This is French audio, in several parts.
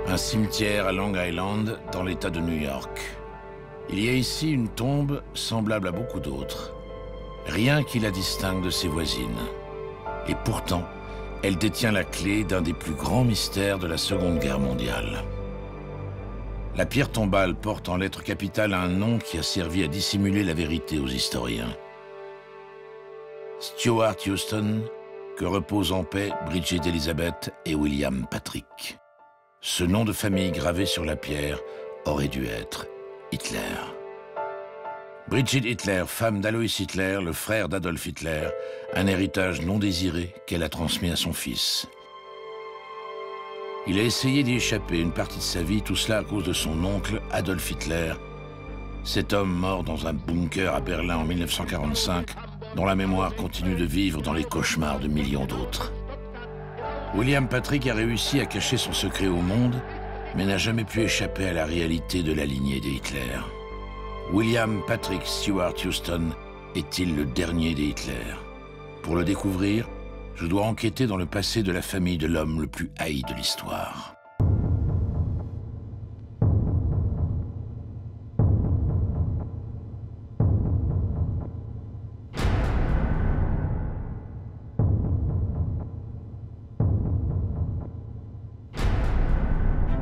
Un cimetière à Long Island, dans l'État de New York. Il y a ici une tombe semblable à beaucoup d'autres. Rien qui la distingue de ses voisines. Et pourtant, elle détient la clé d'un des plus grands mystères de la Seconde Guerre mondiale. La pierre tombale porte en lettres capitales un nom qui a servi à dissimuler la vérité aux historiens. Stuart Houston, que reposent en paix Bridget Elizabeth et William Patrick. Ce nom de famille gravé sur la pierre aurait dû être Hitler. Bridget Hitler, femme d'Alois Hitler, le frère d'Adolf Hitler, un héritage non désiré qu'elle a transmis à son fils. Il a essayé d'y échapper une partie de sa vie, tout cela à cause de son oncle Adolf Hitler, cet homme mort dans un bunker à Berlin en 1945, dont la mémoire continue de vivre dans les cauchemars de millions d'autres. William Patrick a réussi à cacher son secret au monde, mais n'a jamais pu échapper à la réalité de la lignée des Hitler. William Patrick Stuart Houston est-il le dernier des Hitler? Pour le découvrir, je dois enquêter dans le passé de la famille de l'homme le plus haï de l'histoire.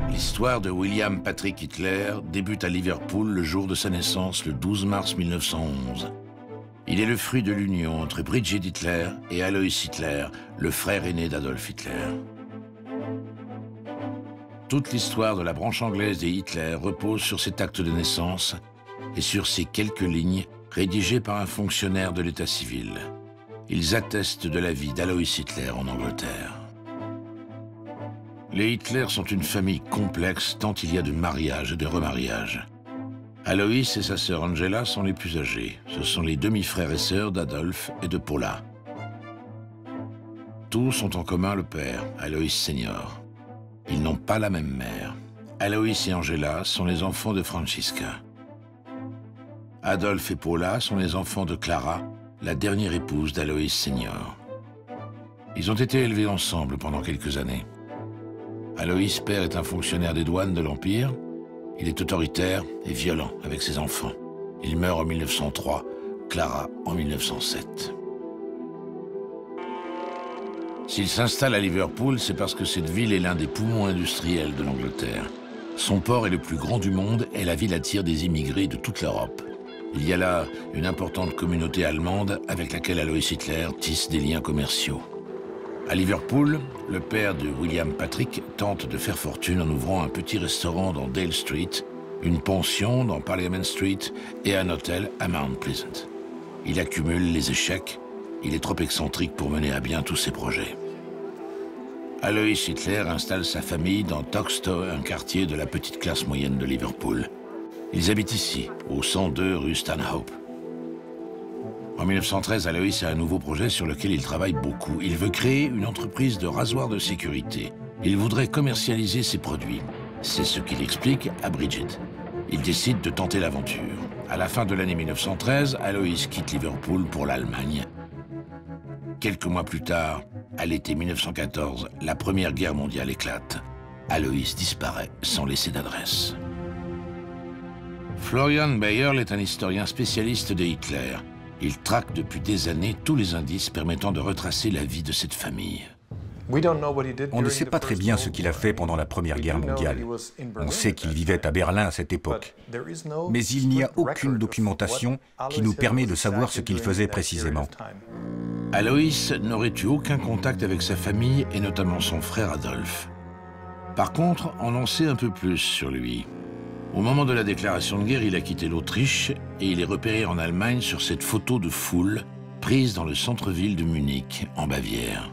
L'histoire de William Patrick Hitler débute à Liverpool le jour de sa naissance, le 12 mars 1911. Il est le fruit de l'union entre Bridget Hitler et Alois Hitler, le frère aîné d'Adolf Hitler. Toute l'histoire de la branche anglaise des Hitler repose sur cet acte de naissance et sur ces quelques lignes rédigées par un fonctionnaire de l'état civil. Ils attestent de la vie d'Alois Hitler en Angleterre. Les Hitler sont une famille complexe tant il y a de mariages et de remariages. Alois et sa sœur Angela sont les plus âgés. Ce sont les demi-frères et sœurs d'Adolf et de Paula. Tous ont en commun le père, Alois Senior. Ils n'ont pas la même mère. Alois et Angela sont les enfants de Francisca. Adolf et Paula sont les enfants de Clara, la dernière épouse d'Alois Senior. Ils ont été élevés ensemble pendant quelques années. Alois père est un fonctionnaire des douanes de l'Empire. Il est autoritaire et violent avec ses enfants. Il meurt en 1903, Clara en 1907. S'il s'installe à Liverpool, c'est parce que cette ville est l'un des poumons industriels de l'Angleterre. Son port est le plus grand du monde et la ville attire des immigrés de toute l'Europe. Il y a là une importante communauté allemande avec laquelle Alois Hitler tisse des liens commerciaux. À Liverpool, le père de William Patrick tente de faire fortune en ouvrant un petit restaurant dans Dale Street, une pension dans Parliament Street et un hôtel à Mount Pleasant. Il accumule les échecs, il est trop excentrique pour mener à bien tous ses projets. Alois Hitler installe sa famille dans Toxteth, un quartier de la petite classe moyenne de Liverpool. Ils habitent ici, au 102 rue Stanhope. En 1913, Alois a un nouveau projet sur lequel il travaille beaucoup. Il veut créer une entreprise de rasoirs de sécurité. Il voudrait commercialiser ses produits. C'est ce qu'il explique à Bridget. Il décide de tenter l'aventure. À la fin de l'année 1913, Alois quitte Liverpool pour l'Allemagne. Quelques mois plus tard, à l'été 1914, la Première Guerre mondiale éclate. Alois disparaît sans laisser d'adresse. Florian Bayerl est un historien spécialiste des Hitler. Il traque depuis des années tous les indices permettant de retracer la vie de cette famille. On ne sait pas très bien ce qu'il a fait pendant la Première Guerre mondiale. On sait qu'il vivait à Berlin à cette époque. Mais il n'y a aucune documentation qui nous permet de savoir ce qu'il faisait précisément. Alois n'aurait eu aucun contact avec sa famille et notamment son frère Adolf. Par contre, on en sait un peu plus sur lui. Au moment de la déclaration de guerre, il a quitté l'Autriche et il est repéré en Allemagne sur cette photo de foule prise dans le centre-ville de Munich, en Bavière.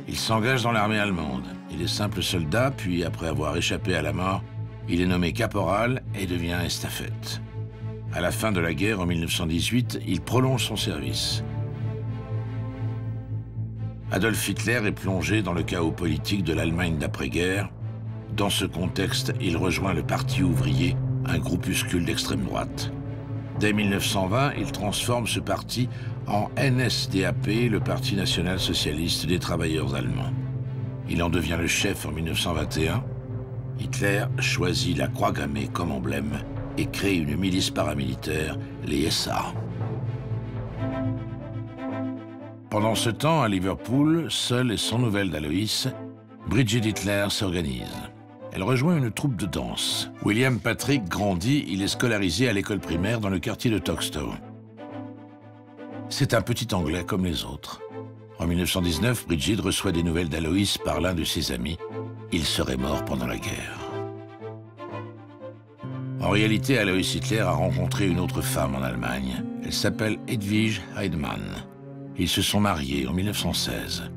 Il s'engage dans l'armée allemande. Il est simple soldat, puis après avoir échappé à la mort, il est nommé caporal et devient estafette. À la fin de la guerre, en 1918, il prolonge son service. Adolf Hitler est plongé dans le chaos politique de l'Allemagne d'après-guerre. Dans ce contexte, il rejoint le Parti ouvrier, un groupuscule d'extrême droite. Dès 1920, il transforme ce parti en NSDAP, le Parti national-socialiste des travailleurs allemands. Il en devient le chef en 1921. Hitler choisit la croix gammée comme emblème et crée une milice paramilitaire, les SA. Pendant ce temps, à Liverpool, seule et sans nouvelles d'Aloïs, Brigitte Hitler s'organise. Elle rejoint une troupe de danse. William Patrick grandit, il est scolarisé à l'école primaire dans le quartier de Toxteth. C'est un petit Anglais comme les autres. En 1919, Brigitte reçoit des nouvelles d'Aloïs par l'un de ses amis. Il serait mort pendant la guerre. En réalité, Aloïs Hitler a rencontré une autre femme en Allemagne. Elle s'appelle Hedwige Heidemann. Ils se sont mariés en 1916.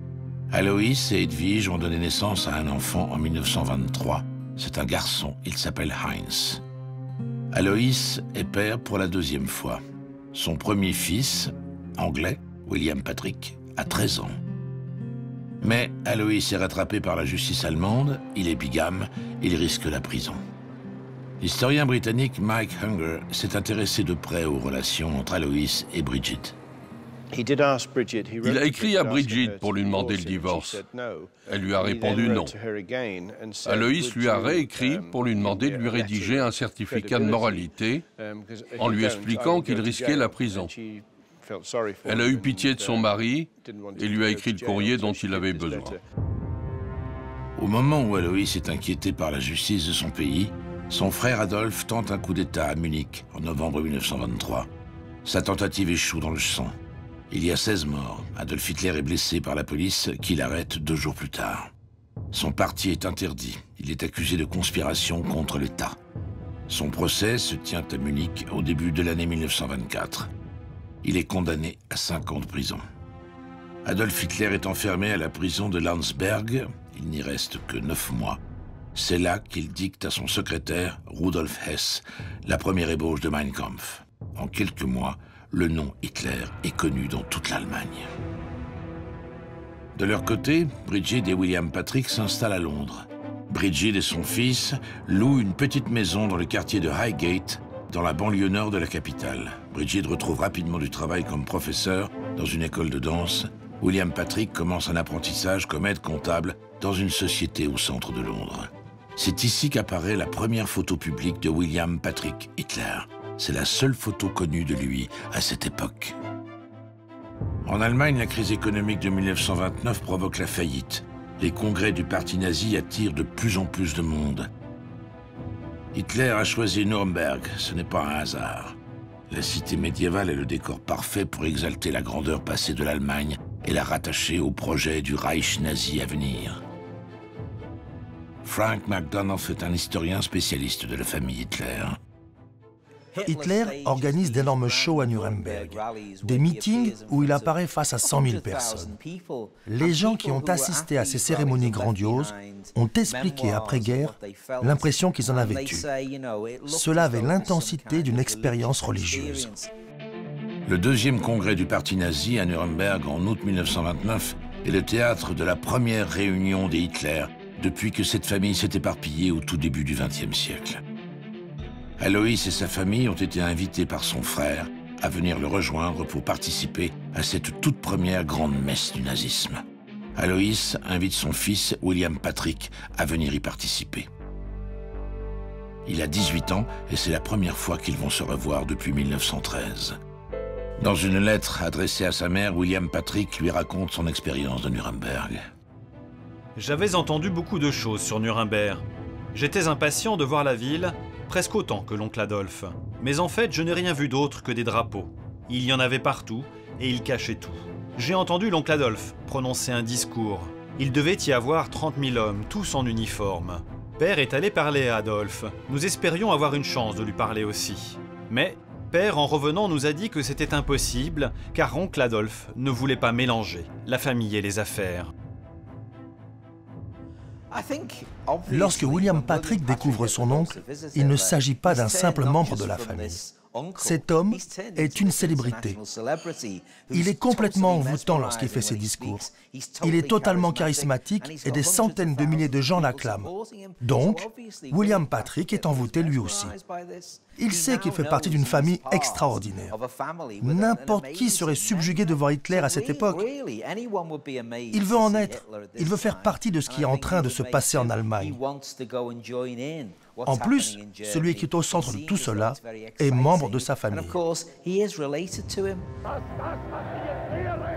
Aloïs et Hedwige ont donné naissance à un enfant en 1923. C'est un garçon, il s'appelle Heinz. Aloïs est père pour la deuxième fois. Son premier fils, anglais, William Patrick, a 13 ans. Mais Aloïs est rattrapé par la justice allemande, il est bigame, il risque la prison. L'historien britannique Mike Hunger s'est intéressé de près aux relations entre Aloïs et Brigitte. Il a écrit à Brigitte pour lui demander le divorce. Elle lui a répondu non. Aloïs lui a réécrit pour lui demander de lui rédiger un certificat de moralité en lui expliquant qu'il risquait la prison. Elle a eu pitié de son mari et lui a écrit le courrier dont il avait besoin. Au moment où Aloïs est inquiété par la justice de son pays, son frère Adolf tente un coup d'État à Munich en novembre 1923. Sa tentative échoue dans le sang. Il y a 16 morts. Adolf Hitler est blessé par la police qui l'arrête 2 jours plus tard. Son parti est interdit. Il est accusé de conspiration contre l'État. Son procès se tient à Munich au début de l'année 1924. Il est condamné à 5 ans de prison. Adolf Hitler est enfermé à la prison de Landsberg. Il n'y reste que 9 mois. C'est là qu'il dicte à son secrétaire, Rudolf Hess, la première ébauche de Mein Kampf. En quelques mois, le nom Hitler est connu dans toute l'Allemagne. De leur côté, Brigitte et William Patrick s'installent à Londres. Brigitte et son fils louent une petite maison dans le quartier de Highgate, dans la banlieue nord de la capitale. Brigitte retrouve rapidement du travail comme professeur dans une école de danse. William Patrick commence un apprentissage comme aide comptable dans une société au centre de Londres. C'est ici qu'apparaît la première photo publique de William Patrick Hitler. C'est la seule photo connue de lui à cette époque. En Allemagne, la crise économique de 1929 provoque la faillite. Les congrès du parti nazi attirent de plus en plus de monde. Hitler a choisi Nuremberg, ce n'est pas un hasard. La cité médiévale est le décor parfait pour exalter la grandeur passée de l'Allemagne et la rattacher au projet du Reich nazi à venir. Frank McDonough est un historien spécialiste de la famille Hitler. Hitler organise d'énormes shows à Nuremberg, des meetings où il apparaît face à 100 000 personnes. Les gens qui ont assisté à ces cérémonies grandioses ont expliqué après-guerre l'impression qu'ils en avaient eue. Cela avait l'intensité d'une expérience religieuse. Le deuxième congrès du parti nazi à Nuremberg en août 1929 est le théâtre de la première réunion des Hitler depuis que cette famille s'est éparpillée au tout début du XXe siècle. Aloïs et sa famille ont été invités par son frère à venir le rejoindre pour participer à cette toute première grande messe du nazisme. Aloïs invite son fils, William Patrick, à venir y participer. Il a 18 ans et c'est la première fois qu'ils vont se revoir depuis 1913. Dans une lettre adressée à sa mère, William Patrick lui raconte son expérience de Nuremberg. J'avais entendu beaucoup de choses sur Nuremberg. J'étais impatient de voir la ville, presque autant que l'oncle Adolphe. Mais en fait, je n'ai rien vu d'autre que des drapeaux. Il y en avait partout, et ils cachaient tout. J'ai entendu l'oncle Adolphe prononcer un discours. Il devait y avoir 30 000 hommes, tous en uniforme. Père est allé parler à Adolphe. Nous espérions avoir une chance de lui parler aussi. Mais Père, en revenant, nous a dit que c'était impossible, car oncle Adolphe ne voulait pas mélanger la famille et les affaires. Lorsque William Patrick découvre son oncle, il ne s'agit pas d'un simple membre de la famille. Cet homme est une célébrité. Il est complètement envoûtant lorsqu'il fait ses discours. Il est totalement charismatique et des centaines de milliers de gens l'acclament. Donc, William Patrick est envoûté lui aussi. Il sait qu'il fait partie d'une famille extraordinaire. N'importe qui serait subjugué devant Hitler à cette époque. Il veut en être. Il veut faire partie de ce qui est en train de se passer en Allemagne. En plus, celui qui est au centre de tout cela est membre de sa famille.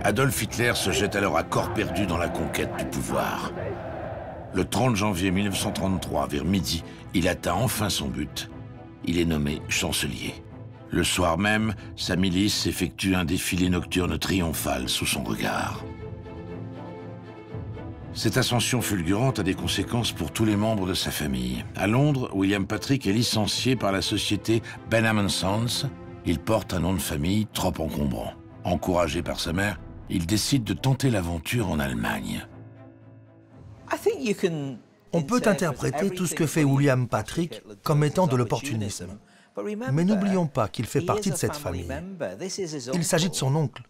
Adolf Hitler se jette alors à corps perdu dans la conquête du pouvoir. Le 30 janvier 1933, vers midi, il atteint enfin son but. Il est nommé chancelier. Le soir même, sa milice effectue un défilé nocturne triomphal sous son regard. Cette ascension fulgurante a des conséquences pour tous les membres de sa famille. À Londres, William Patrick est licencié par la société Benham & Sons. Il porte un nom de famille trop encombrant. Encouragé par sa mère, il décide de tenter l'aventure en Allemagne. On peut interpréter tout ce que fait William Patrick comme étant de l'opportunisme. Mais n'oublions pas qu'il fait partie de cette famille. Il s'agit de son oncle.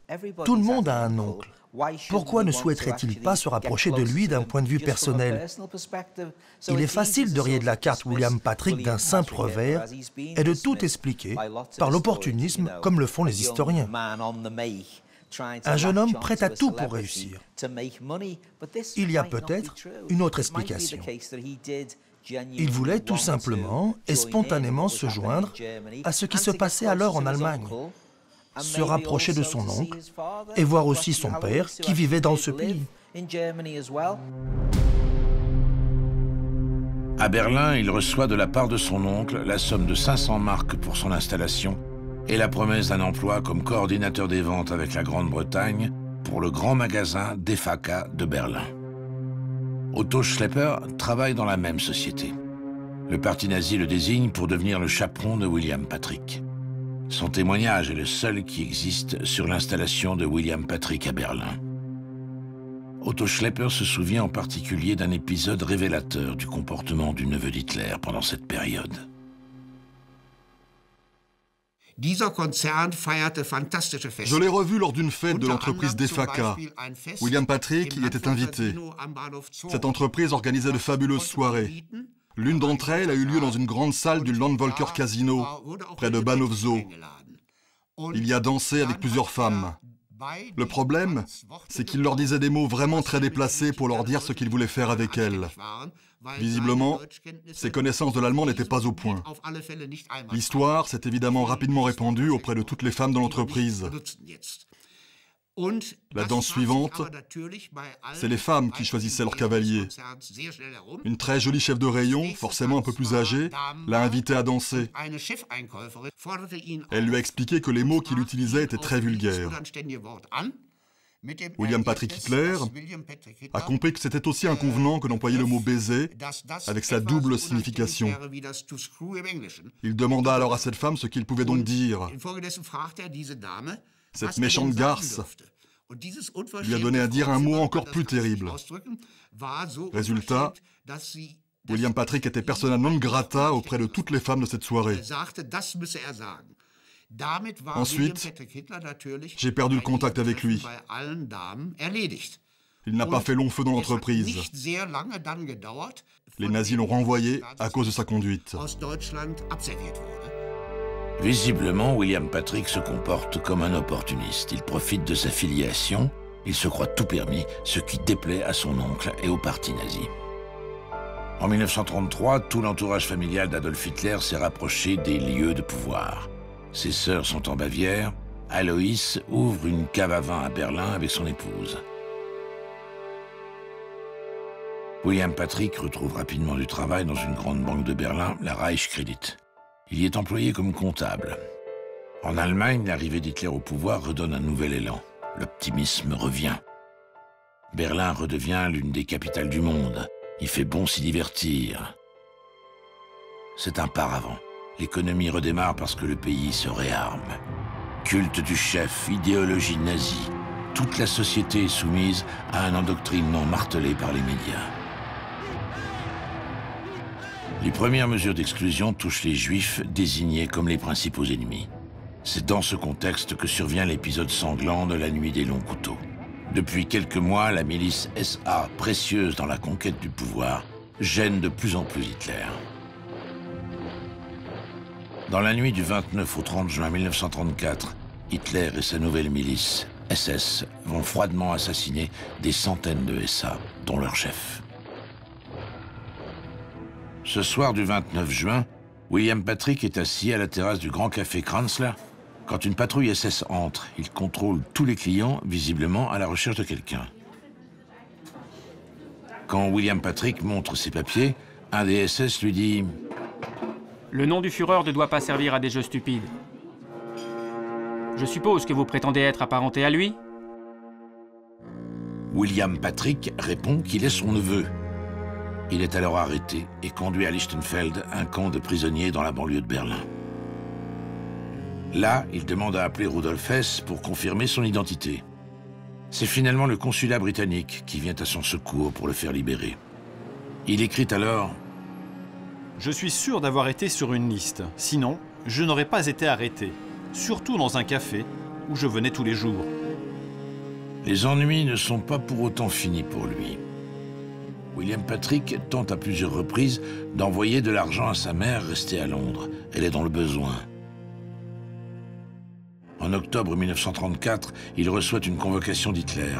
Tout le monde a un oncle. Pourquoi ne souhaiterait-il pas se rapprocher de lui d'un point de vue personnel? Il est facile de rayer de la carte William Patrick d'un simple revers et de tout expliquer par l'opportunisme comme le font les historiens. Un jeune homme prêt à tout pour réussir. Il y a peut-être une autre explication. Il voulait tout simplement et spontanément se joindre à ce qui se passait alors en Allemagne, se rapprocher de son oncle et voir aussi son père qui vivait dans ce pays. À Berlin, il reçoit de la part de son oncle la somme de 500 marks pour son installation et la promesse d'un emploi comme coordinateur des ventes avec la Grande-Bretagne pour le grand magasin DEFAKA de Berlin. Otto Schlepper travaille dans la même société. Le parti nazi le désigne pour devenir le chaperon de William Patrick. Son témoignage est le seul qui existe sur l'installation de William Patrick à Berlin. Otto Schlepper se souvient en particulier d'un épisode révélateur du comportement du neveu d'Hitler pendant cette période. Je l'ai revu lors d'une fête de l'entreprise DEFAKA. William Patrick y était invité. Cette entreprise organisait de fabuleuses soirées. L'une d'entre elles a eu lieu dans une grande salle du Landvolker Casino, près de Bahnhof Zoo. Il y a dansé avec plusieurs femmes. Le problème, c'est qu'il leur disait des mots vraiment très déplacés pour leur dire ce qu'il voulait faire avec elles. Visiblement, ses connaissances de l'allemand n'étaient pas au point. L'histoire s'est évidemment rapidement répandue auprès de toutes les femmes de l'entreprise. La danse suivante, c'est les femmes qui choisissaient leur cavalier. Une très jolie chef de rayon, forcément un peu plus âgée, l'a invité à danser. Elle lui a expliqué que les mots qu'il utilisait étaient très vulgaires. William Patrick Hitler a compris que c'était aussi inconvenant que d'employer le mot baiser avec sa double signification. Il demanda alors à cette femme ce qu'il pouvait donc dire. Cette méchante garce lui a donné à dire un mot encore plus terrible. Résultat, William Patrick était persona non grata auprès de toutes les femmes de cette soirée. Ensuite, j'ai perdu le contact avec lui. Il n'a pas fait long feu dans l'entreprise. Les nazis l'ont renvoyé à cause de sa conduite. Visiblement, William Patrick se comporte comme un opportuniste. Il profite de sa filiation, il se croit tout permis, ce qui déplaît à son oncle et au parti nazi. En 1933, tout l'entourage familial d'Adolf Hitler s'est rapproché des lieux de pouvoir. Ses sœurs sont en Bavière, Alois ouvre une cave à vin à Berlin avec son épouse. William Patrick retrouve rapidement du travail dans une grande banque de Berlin, la Reichskredit. Il y est employé comme comptable. En Allemagne, l'arrivée d'Hitler au pouvoir redonne un nouvel élan. L'optimisme revient. Berlin redevient l'une des capitales du monde. Il fait bon s'y divertir. C'est un paravent. L'économie redémarre parce que le pays se réarme. Culte du chef, idéologie nazie. Toute la société est soumise à un endoctrinement martelé par les médias. Les premières mesures d'exclusion touchent les Juifs désignés comme les principaux ennemis. C'est dans ce contexte que survient l'épisode sanglant de la nuit des longs couteaux. Depuis quelques mois, la milice SA, précieuse dans la conquête du pouvoir, gêne de plus en plus Hitler. Dans la nuit du 29 au 30 juin 1934, Hitler et sa nouvelle milice, SS, vont froidement assassiner des centaines de SA, dont leur chef. Ce soir du 29 juin, William Patrick est assis à la terrasse du Grand Café Kranzler. Quand une patrouille SS entre, il contrôle tous les clients, visiblement à la recherche de quelqu'un. Quand William Patrick montre ses papiers, un des SS lui dit « Le nom du Führer ne doit pas servir à des jeux stupides. Je suppose que vous prétendez être apparenté à lui ?» William Patrick répond qu'il est son neveu. Il est alors arrêté et conduit à Lichtenfeld, un camp de prisonniers dans la banlieue de Berlin. Là, il demande à appeler Rudolf Hess pour confirmer son identité. C'est finalement le consulat britannique qui vient à son secours pour le faire libérer. Il écrit alors « Je suis sûr d'avoir été sur une liste, sinon je n'aurais pas été arrêté, surtout dans un café où je venais tous les jours. » Les ennuis ne sont pas pour autant finis pour lui. William Patrick tente à plusieurs reprises d'envoyer de l'argent à sa mère restée à Londres. Elle est dans le besoin. En octobre 1934, il reçoit une convocation d'Hitler.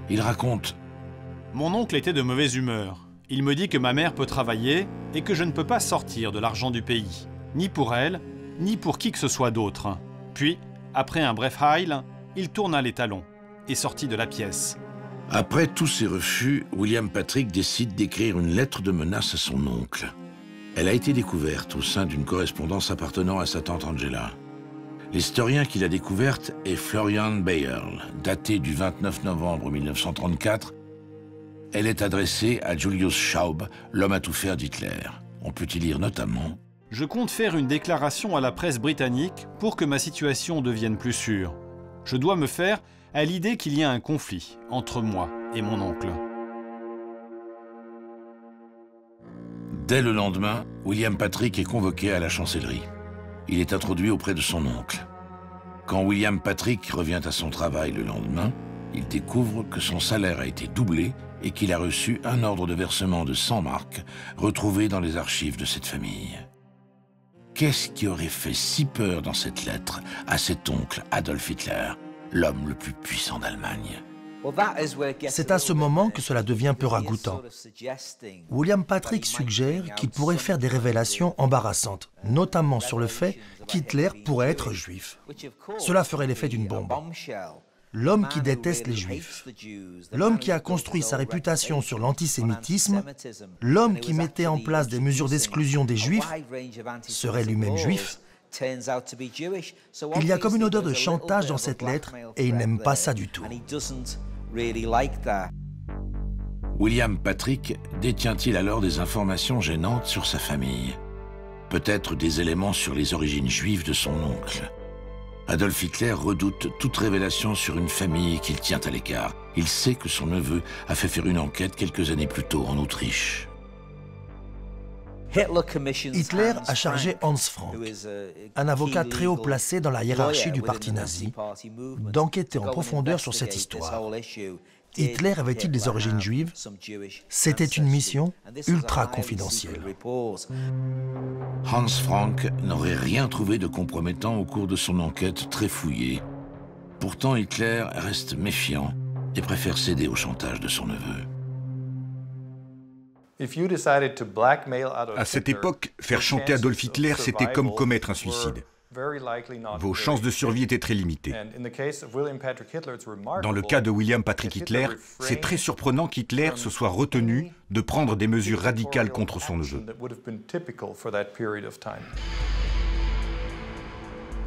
Il raconte « Mon oncle était de mauvaise humeur. Il me dit que ma mère peut travailler et que je ne peux pas sortir de l'argent du pays, ni pour elle, ni pour qui que ce soit d'autre. Puis, après un bref heil, il tourna les talons et sortit de la pièce. » Après tous ces refus, William Patrick décide d'écrire une lettre de menace à son oncle. Elle a été découverte au sein d'une correspondance appartenant à sa tante Angela. L'historien qui l'a découverte est Florian Bayerl, datée du 29 novembre 1934. Elle est adressée à Julius Schaub, l'homme à tout faire d'Hitler. On peut y lire notamment « Je compte faire une déclaration à la presse britannique pour que ma situation devienne plus sûre. Je dois me faire à l'idée qu'il y a un conflit entre moi et mon oncle. » Dès le lendemain, William Patrick est convoqué à la chancellerie. Il est introduit auprès de son oncle. Quand William Patrick revient à son travail le lendemain, il découvre que son salaire a été doublé et qu'il a reçu un ordre de versement de 100 marks retrouvé dans les archives de cette famille. Qu'est-ce qui aurait fait si peur dans cette lettre à cet oncle Adolf Hitler, l'homme le plus puissant d'Allemagne? C'est à ce moment que cela devient peu ragoûtant. William Patrick suggère qu'il pourrait faire des révélations embarrassantes, notamment sur le fait qu'Hitler pourrait être juif. Cela ferait l'effet d'une bombe. L'homme qui déteste les juifs, l'homme qui a construit sa réputation sur l'antisémitisme, l'homme qui mettait en place des mesures d'exclusion des juifs, serait lui-même juif. Il y a comme une odeur de chantage dans cette lettre et il n'aime pas ça du tout. William Patrick détient-il alors des informations gênantes sur sa famille? Peut-être des éléments sur les origines juives de son oncle. Adolf Hitler redoute toute révélation sur une famille qu'il tient à l'écart. Il sait que son neveu a fait faire une enquête quelques années plus tôt en Autriche. Hitler a chargé Hans Frank, un avocat très haut placé dans la hiérarchie du parti nazi, d'enquêter en profondeur sur cette histoire. Hitler avait-il des origines juives? C'était une mission ultra confidentielle. Hans Frank n'aurait rien trouvé de compromettant au cours de son enquête très fouillée. Pourtant, Hitler reste méfiant et préfère céder au chantage de son neveu. À cette époque, faire chanter Adolf Hitler, c'était comme commettre un suicide. Vos chances de survie étaient très limitées. Dans le cas de William Patrick Hitler, c'est très surprenant qu'Hitler se soit retenu de prendre des mesures radicales contre son neveu.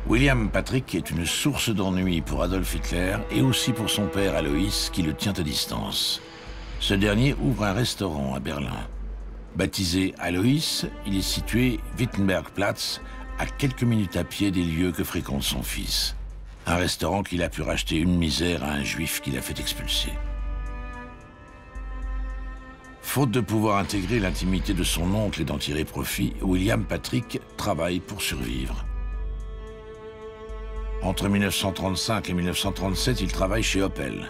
William Patrick est une source d'ennui pour Adolf Hitler et aussi pour son père Alois qui le tient à distance. Ce dernier ouvre un restaurant à Berlin. Baptisé Alois, il est situé Wittenbergplatz, à quelques minutes à pied des lieux que fréquente son fils. Un restaurant qu'il a pu racheter une misère à un juif qu'il a fait expulser. Faute de pouvoir intégrer l'intimité de son oncle et d'en tirer profit, William Patrick travaille pour survivre. Entre 1935 et 1937, il travaille chez Opel.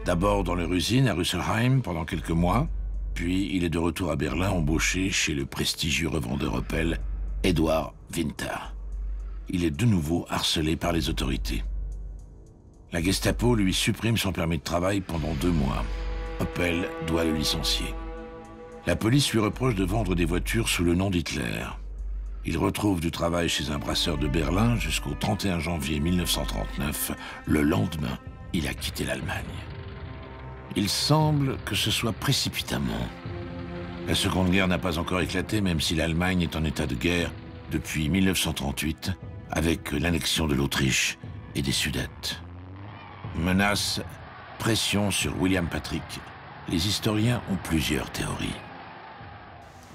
D'abord dans leur usine à Rüsselsheim pendant quelques mois, puis il est de retour à Berlin embauché chez le prestigieux revendeur Opel, Eduard Winter. Il est de nouveau harcelé par les autorités. La Gestapo lui supprime son permis de travail pendant 2 mois. Opel doit le licencier. La police lui reproche de vendre des voitures sous le nom d'Hitler. Il retrouve du travail chez un brasseur de Berlin jusqu'au 31 janvier 1939. Le lendemain, il a quitté l'Allemagne. Il semble que ce soit précipitamment. La Seconde Guerre n'a pas encore éclaté, même si l'Allemagne est en état de guerre depuis 1938, avec l'annexion de l'Autriche et des Sudètes. Menace, pression sur William Patrick. Les historiens ont plusieurs théories.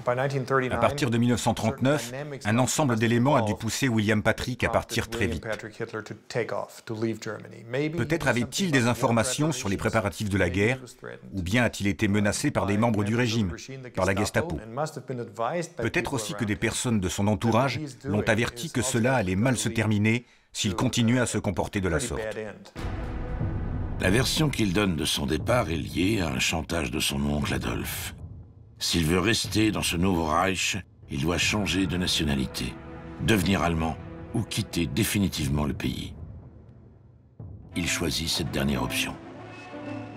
À partir de 1939, un ensemble d'éléments a dû pousser William Patrick à partir très vite. Peut-être avait-il des informations sur les préparatifs de la guerre, ou bien a-t-il été menacé par des membres du régime, par la Gestapo. Peut-être aussi que des personnes de son entourage l'ont averti que cela allait mal se terminer s'il continuait à se comporter de la sorte. La version qu'il donne de son départ est liée à un chantage de son oncle Adolphe. S'il veut rester dans ce nouveau Reich, il doit changer de nationalité, devenir allemand ou quitter définitivement le pays. Il choisit cette dernière option.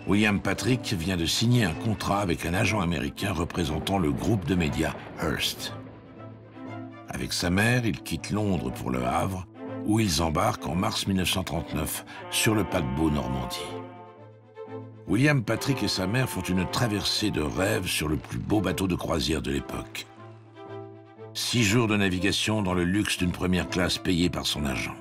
William Patrick vient de signer un contrat avec un agent américain représentant le groupe de médias Hearst. Avec sa mère, il quitte Londres pour Le Havre, où ils embarquent en mars 1939 sur le paquebot Normandie. William Patrick et sa mère font une traversée de rêve sur le plus beau bateau de croisière de l'époque. 6 jours de navigation dans le luxe d'une première classe payée par son agent.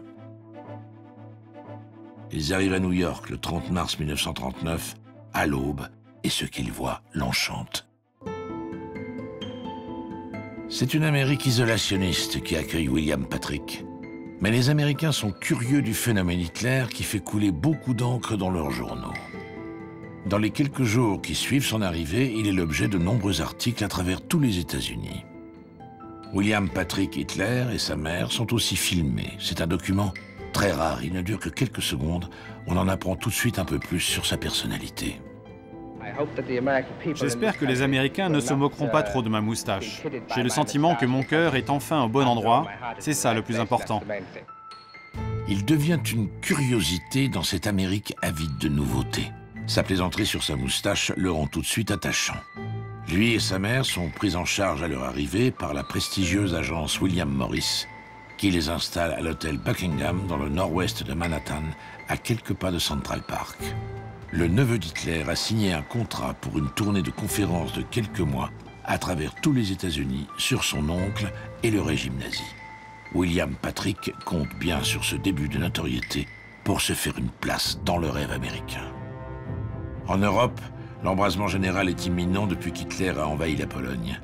Ils arrivent à New York le 30 mars 1939, à l'aube, et ce qu'ils voient l'enchante. C'est une Amérique isolationniste qui accueille William Patrick. Mais les Américains sont curieux du phénomène Hitler qui fait couler beaucoup d'encre dans leurs journaux. Dans les quelques jours qui suivent son arrivée, il est l'objet de nombreux articles à travers tous les États-Unis. William Patrick Hitler et sa mère sont aussi filmés. C'est un document très rare, il ne dure que quelques secondes. On en apprend tout de suite un peu plus sur sa personnalité. J'espère que les Américains ne se moqueront pas trop de ma moustache. J'ai le sentiment que mon cœur est enfin au bon endroit. C'est ça le plus important. Il devient une curiosité dans cette Amérique avide de nouveautés. Sa plaisanterie sur sa moustache le rend tout de suite attachant. Lui et sa mère sont pris en charge à leur arrivée par la prestigieuse agence William Morris, qui les installe à l'hôtel Buckingham dans le nord-ouest de Manhattan, à quelques pas de Central Park. Le neveu d'Hitler a signé un contrat pour une tournée de conférences de quelques mois à travers tous les États-Unis sur son oncle et le régime nazi. William Patrick compte bien sur ce début de notoriété pour se faire une place dans le rêve américain. En Europe, l'embrasement général est imminent depuis qu'Hitler a envahi la Pologne.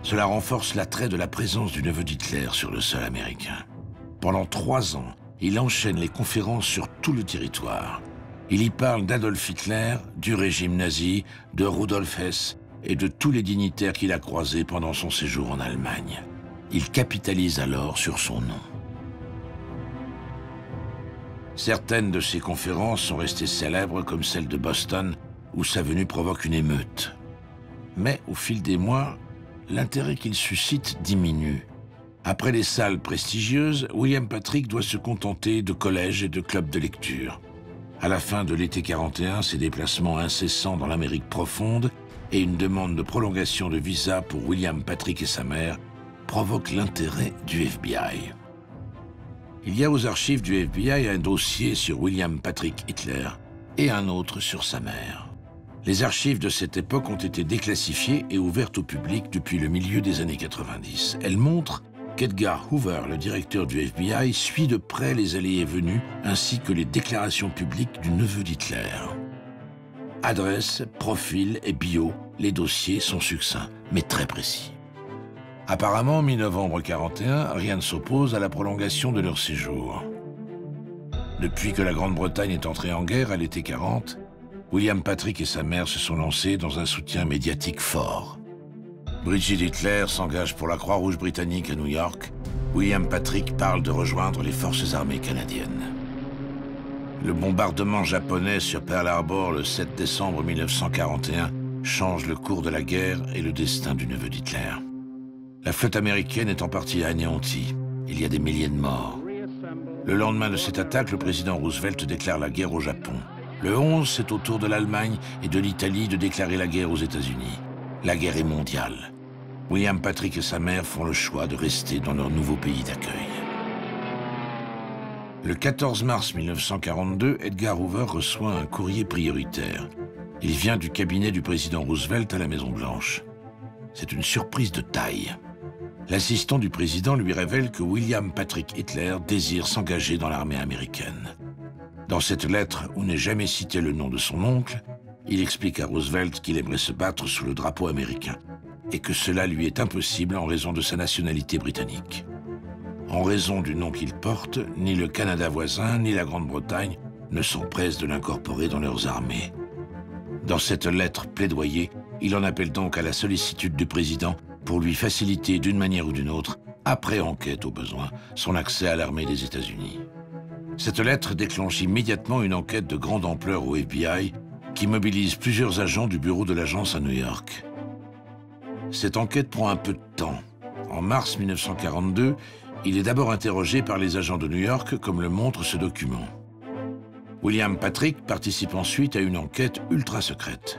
Cela renforce l'attrait de la présence du neveu d'Hitler sur le sol américain. Pendant 3 ans, il enchaîne les conférences sur tout le territoire. Il y parle d'Adolf Hitler, du régime nazi, de Rudolf Hess et de tous les dignitaires qu'il a croisés pendant son séjour en Allemagne. Il capitalise alors sur son nom. Certaines de ces conférences sont restées célèbres comme celle de Boston, où sa venue provoque une émeute. Mais au fil des mois, l'intérêt qu'il suscite diminue. Après les salles prestigieuses, William Patrick doit se contenter de collèges et de clubs de lecture. À la fin de l'été 41, ses déplacements incessants dans l'Amérique profonde et une demande de prolongation de visa pour William Patrick et sa mère provoquent l'intérêt du FBI. Il y a aux archives du FBI un dossier sur William Patrick Hitler et un autre sur sa mère. Les archives de cette époque ont été déclassifiées et ouvertes au public depuis le milieu des années 90. Elles montrent qu'Edgar Hoover, le directeur du FBI, suit de près les allées et venues ainsi que les déclarations publiques du neveu d'Hitler. Adresse, profil et bio, les dossiers sont succincts, mais très précis. Apparemment, mi-novembre 1941, rien ne s'oppose à la prolongation de leur séjour. Depuis que la Grande-Bretagne est entrée en guerre à l'été 40, William Patrick et sa mère se sont lancés dans un soutien médiatique fort. Bridget Hitler s'engage pour la Croix-Rouge britannique à New York William Patrick parle de rejoindre les forces armées canadiennes. Le bombardement japonais sur Pearl Harbor le 7 décembre 1941 change le cours de la guerre et le destin du neveu d'Hitler. La flotte américaine est en partie anéantie. Il y a des milliers de morts. Le lendemain de cette attaque, le président Roosevelt déclare la guerre au Japon. Le 11, c'est au tour de l'Allemagne et de l'Italie de déclarer la guerre aux États-Unis. La guerre est mondiale. William Patrick et sa mère font le choix de rester dans leur nouveau pays d'accueil. Le 14 mars 1942, Edgar Hoover reçoit un courrier prioritaire. Il vient du cabinet du président Roosevelt à la Maison-Blanche. C'est une surprise de taille. L'assistant du président lui révèle que William Patrick Hitler désire s'engager dans l'armée américaine. Dans cette lettre, où n'est jamais cité le nom de son oncle, il explique à Roosevelt qu'il aimerait se battre sous le drapeau américain et que cela lui est impossible en raison de sa nationalité britannique. En raison du nom qu'il porte, ni le Canada voisin, ni la Grande-Bretagne ne s'empressent de l'incorporer dans leurs armées. Dans cette lettre plaidoyer, il en appelle donc à la sollicitude du président pour lui faciliter d'une manière ou d'une autre, après enquête au besoin, son accès à l'armée des États-Unis. Cette lettre déclenche immédiatement une enquête de grande ampleur au FBI qui mobilise plusieurs agents du bureau de l'agence à New York. Cette enquête prend un peu de temps. En mars 1942, il est d'abord interrogé par les agents de New York, comme le montre ce document. William Patrick participe ensuite à une enquête ultra secrète.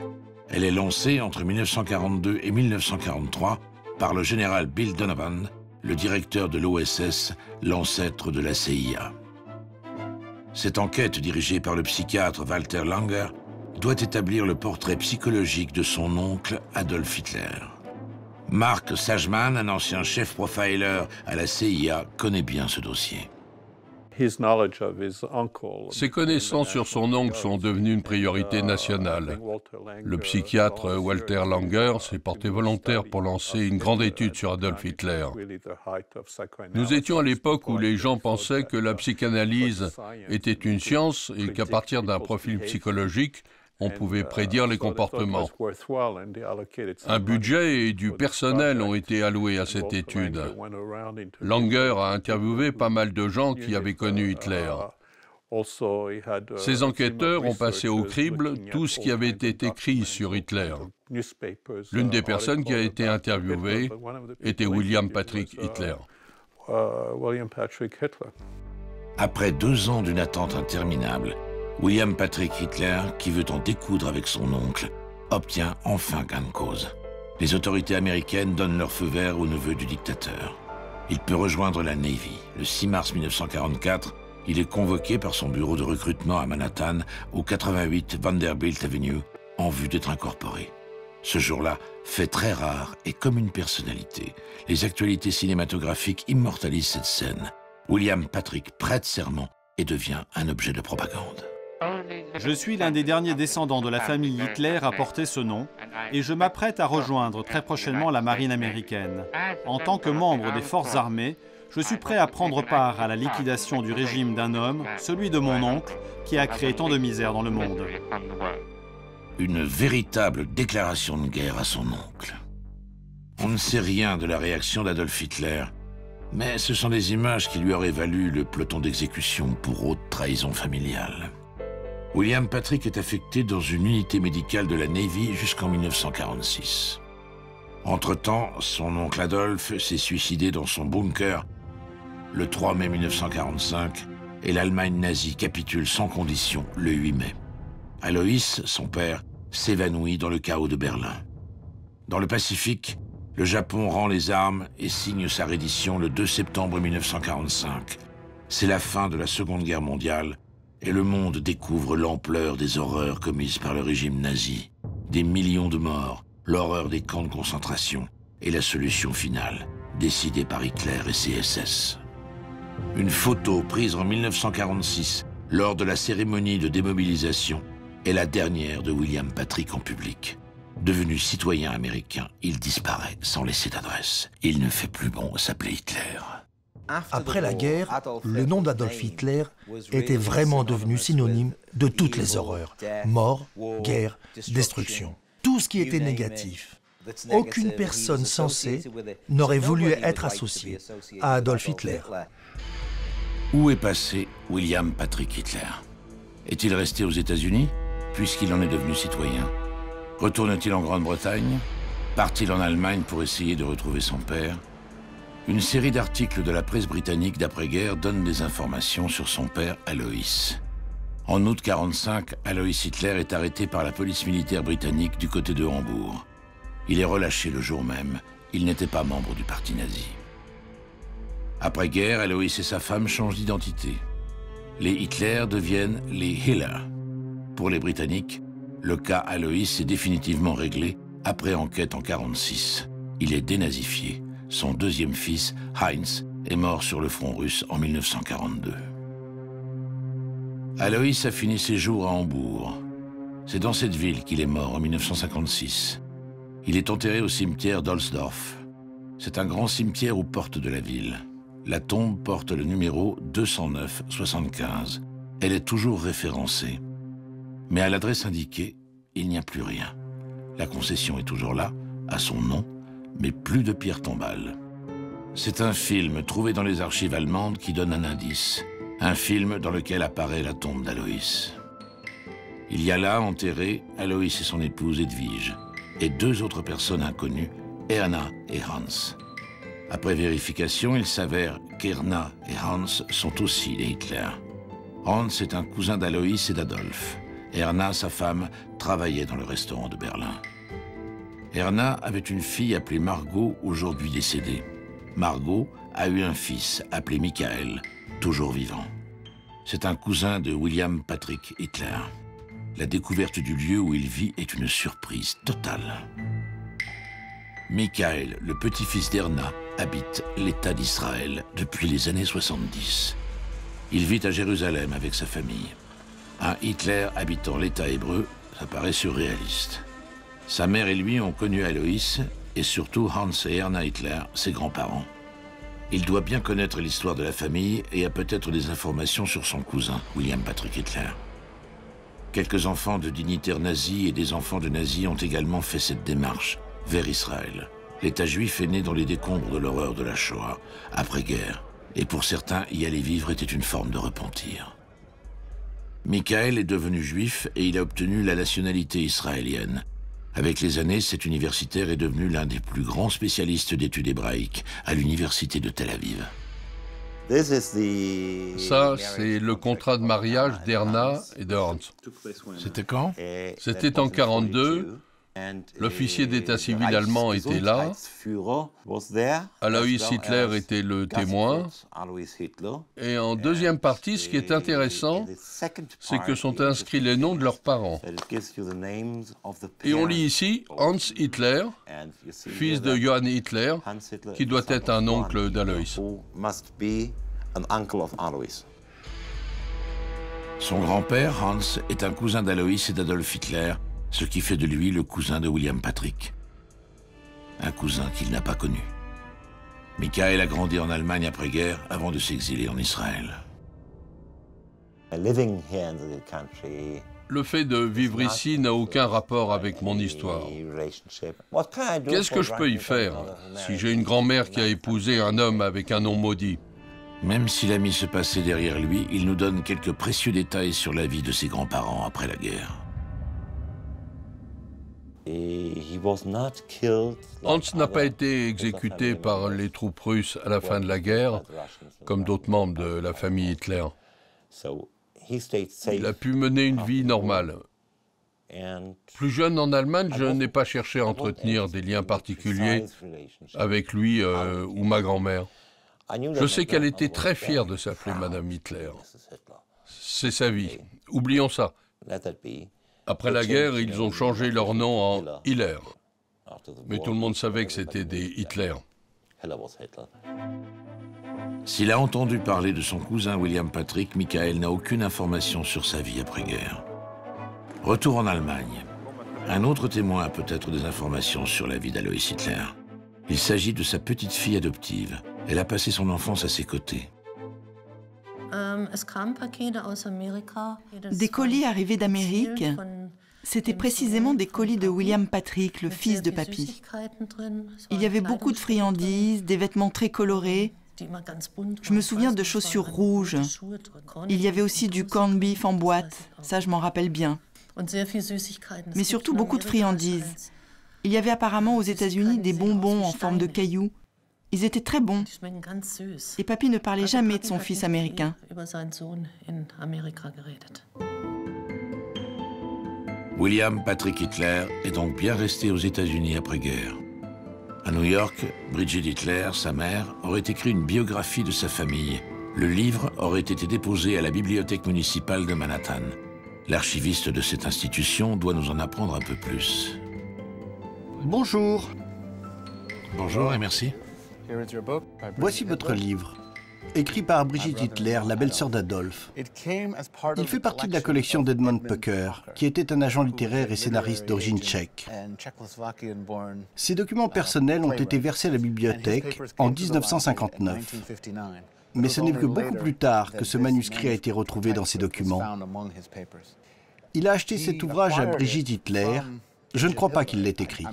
Elle est lancée entre 1942 et 1943 par le général Bill Donovan, le directeur de l'OSS, l'ancêtre de la CIA. Cette enquête, dirigée par le psychiatre Walter Langer, doit établir le portrait psychologique de son oncle Adolf Hitler. Mark Sajman, un ancien chef profiler à la CIA, connaît bien ce dossier. Ses connaissances sur son oncle sont devenues une priorité nationale. Le psychiatre Walter Langer s'est porté volontaire pour lancer une grande étude sur Adolf Hitler. Nous étions à l'époque où les gens pensaient que la psychanalyse était une science et qu'à partir d'un profil psychologique, on pouvait prédire les comportements. Un budget et du personnel ont été alloués à cette étude. Langer a interviewé pas mal de gens qui avaient connu Hitler. Ces enquêteurs ont passé au crible tout ce qui avait été écrit sur Hitler. L'une des personnes qui a été interviewée était William Patrick Hitler. Après 2 ans d'une attente interminable, William Patrick Hitler, qui veut en découdre avec son oncle, obtient enfin gain de cause. Les autorités américaines donnent leur feu vert au neveu du dictateur. Il peut rejoindre la Navy. Le 6 mars 1944, il est convoqué par son bureau de recrutement à Manhattan, au 88 Vanderbilt Avenue, en vue d'être incorporé. Ce jour-là, fait très rare et comme une personnalité, les actualités cinématographiques immortalisent cette scène. William Patrick prête serment et devient un objet de propagande. Je suis l'un des derniers descendants de la famille Hitler à porter ce nom et je m'apprête à rejoindre très prochainement la marine américaine. En tant que membre des forces armées, je suis prêt à prendre part à la liquidation du régime d'un homme, celui de mon oncle, qui a créé tant de misère dans le monde. Une véritable déclaration de guerre à son oncle. On ne sait rien de la réaction d'Adolf Hitler, mais ce sont des images qui lui auraient valu le peloton d'exécution pour haute trahison familiale. William Patrick est affecté dans une unité médicale de la Navy jusqu'en 1946. Entre-temps, son oncle Adolphe s'est suicidé dans son bunker le 3 mai 1945 et l'Allemagne nazie capitule sans condition le 8 mai. Alois, son père, s'évanouit dans le chaos de Berlin. Dans le Pacifique, le Japon rend les armes et signe sa reddition le 2 septembre 1945. C'est la fin de la Seconde Guerre mondiale et le monde découvre l'ampleur des horreurs commises par le régime nazi. Des millions de morts, l'horreur des camps de concentration et la solution finale, décidée par Hitler et ses SS. Une photo prise en 1946 lors de la cérémonie de démobilisation est la dernière de William Patrick en public. Devenu citoyen américain, il disparaît sans laisser d'adresse. Il ne fait plus bon s'appeler Hitler. Après la guerre, le nom d'Adolf Hitler était vraiment devenu synonyme de toutes les horreurs. Mort, guerre, destruction. Tout ce qui était négatif. aucune personne censée n'aurait voulu être associée à Adolf Hitler. Où est passé William Patrick Hitler? Est-il resté aux États-Unis, puisqu'il en est devenu citoyen? Retourne-t-il en Grande-Bretagne? Part-il en Allemagne pour essayer de retrouver son père? Une série d'articles de la presse britannique d'après-guerre donne des informations sur son père Alois. En août 1945, Alois Hitler est arrêté par la police militaire britannique du côté de Hambourg. Il est relâché le jour même. Il n'était pas membre du parti nazi. Après-guerre, Alois et sa femme changent d'identité. Les Hitler deviennent les Hiller. Pour les Britanniques, le cas Alois est définitivement réglé après enquête en 1946. Il est dénazifié. Son deuxième fils, Heinz, est mort sur le front russe en 1942. Alois a fini ses jours à Hambourg. C'est dans cette ville qu'il est mort en 1956. Il est enterré au cimetière d'Olsdorf. C'est un grand cimetière aux portes de la ville. La tombe porte le numéro 209-75. Elle est toujours référencée. Mais à l'adresse indiquée, il n'y a plus rien. La concession est toujours là, à son nom, mais plus de pierre tombale. C'est un film trouvé dans les archives allemandes qui donne un indice. Un film dans lequel apparaît la tombe d'Alois. Il y a là enterrés Alois et son épouse Edwige, et deux autres personnes inconnues, Erna et Hans. Après vérification, il s'avère qu'Erna et Hans sont aussi les Hitler. Hans est un cousin d'Alois et d'Adolf. Erna, sa femme, travaillait dans le restaurant de Berlin. Erna avait une fille appelée Margot, aujourd'hui décédée. Margot a eu un fils appelé Michael, toujours vivant. C'est un cousin de William Patrick Hitler. La découverte du lieu où il vit est une surprise totale. Michael, le petit-fils d'Erna, habite l'État d'Israël depuis les années 70. Il vit à Jérusalem avec sa famille. Un Hitler habitant l'État hébreu, ça paraît surréaliste. Sa mère et lui ont connu Alois, et surtout Hans et Erna Hitler, ses grands-parents. Il doit bien connaître l'histoire de la famille et a peut-être des informations sur son cousin, William Patrick Hitler. Quelques enfants de dignitaires nazis et des enfants de nazis ont également fait cette démarche vers Israël. L'État juif est né dans les décombres de l'horreur de la Shoah, après-guerre, et pour certains, y aller vivre était une forme de repentir. Michael est devenu juif et il a obtenu la nationalité israélienne. Avec les années, cet universitaire est devenu l'un des plus grands spécialistes d'études hébraïques à l'université de Tel Aviv. Ça, c'est le contrat de mariage d'Erna et de Hans. C'était quand? C'était en 1942. L'officier d'état civil allemand était là. Alois Hitler était le témoin. Et en deuxième partie, ce qui est intéressant, c'est que sont inscrits les noms de leurs parents. Et on lit ici Hans Hitler, fils de Johann Hitler, qui doit être un oncle d'Alois. Son grand-père, Hans, est un cousin d'Alois et d'Adolf Hitler, ce qui fait de lui le cousin de William Patrick. Un cousin qu'il n'a pas connu. Michael a grandi en Allemagne après-guerre avant de s'exiler en Israël. Le fait de vivre ici n'a aucun rapport avec mon histoire. Qu'est-ce que je peux y faire si j'ai une grand-mère qui a épousé un homme avec un nom maudit? Même s'il a mis ce passé derrière lui, il nous donne quelques précieux détails sur la vie de ses grands-parents après la guerre. Hans n'a pas été exécuté par les troupes russes à la fin de la guerre, comme d'autres membres de la famille Hitler. Il a pu mener une vie normale. Plus jeune en Allemagne, je n'ai pas cherché à entretenir des liens particuliers avec lui ou ma grand-mère. Je sais qu'elle était très fière de s'appeler Madame Hitler. C'est sa vie. Oublions ça. Après la guerre, ils ont changé leur nom en Hiller. Mais tout le monde savait que c'était des Hitler. S'il a entendu parler de son cousin William Patrick, Michael n'a aucune information sur sa vie après-guerre. Retour en Allemagne. Un autre témoin a peut-être des informations sur la vie d'Alois Hitler. Il s'agit de sa petite fille adoptive. Elle a passé son enfance à ses côtés. Des colis arrivés d'Amérique C'était précisément des colis de William Patrick, le fils de Papy. Il y avait beaucoup de friandises, des vêtements très colorés. Je me souviens de chaussures rouges. Il y avait aussi du corned beef en boîte, ça je m'en rappelle bien. Mais surtout beaucoup de friandises. Il y avait apparemment aux États-Unis des bonbons en forme de cailloux. Ils étaient très bons. Et Papy ne parlait jamais de son fils américain. William Patrick Hitler est donc bien resté aux États-Unis après-guerre. À New York, Bridget Hitler, sa mère, aurait écrit une biographie de sa famille. Le livre aurait été déposé à la bibliothèque municipale de Manhattan. L'archiviste de cette institution doit nous en apprendre un peu plus. Bonjour. Bonjour et merci. Voici votre livre, écrit par Brigitte Hitler, la belle-sœur d'Adolphe. Il fait partie de la collection d'Edmund Pucker, qui était un agent littéraire et scénariste d'origine tchèque. Ses documents personnels ont été versés à la bibliothèque en 1959. Mais ce n'est que beaucoup plus tard que ce manuscrit a été retrouvé dans ses documents. Il a acheté cet ouvrage à Brigitte Hitler. Je ne crois pas qu'il l'ait écrit.